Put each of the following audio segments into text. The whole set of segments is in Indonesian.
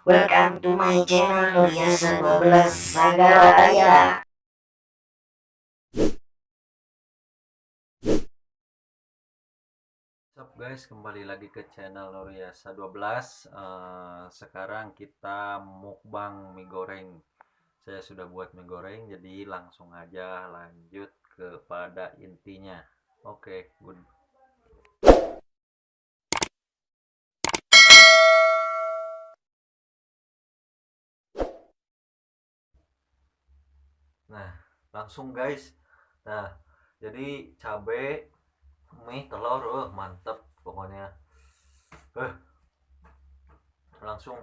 Welcome to my channel Nuriasa 12 Sagala Daya. What's up guys, kembali lagi ke channel Nuriasa 12. Sekarang kita mukbang mie goreng. Saya sudah buat mie goreng, jadi langsung aja lanjut kepada intinya. Oke, good. Nah, langsung guys. Nah, jadi cabai, mie, telur, mantep pokoknya. Langsung.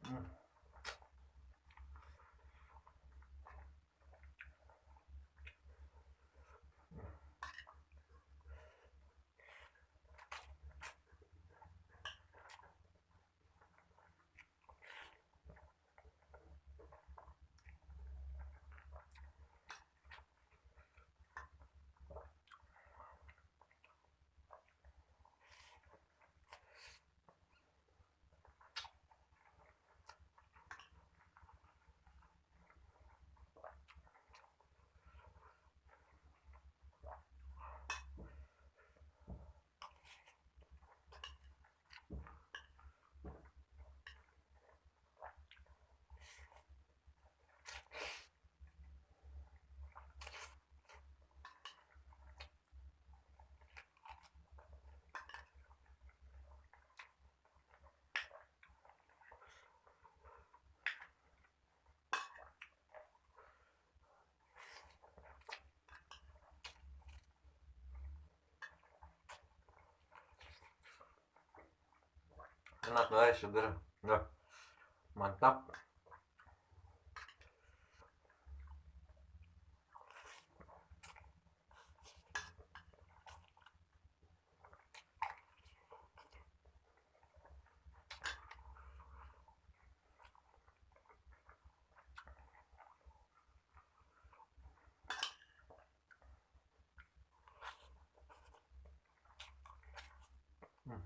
Hmm. Enak guys, seger. Nah, mantap. Hmm.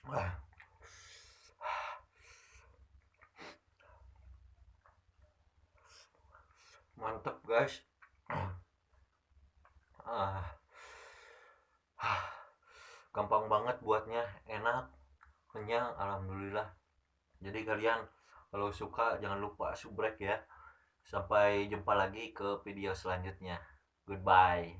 Wah, mantep guys. Ah, gampang banget buatnya, enak, kenyang, alhamdulillah. Jadi kalian kalau suka jangan lupa subrek ya. Sampai jumpa lagi ke video selanjutnya. Goodbye.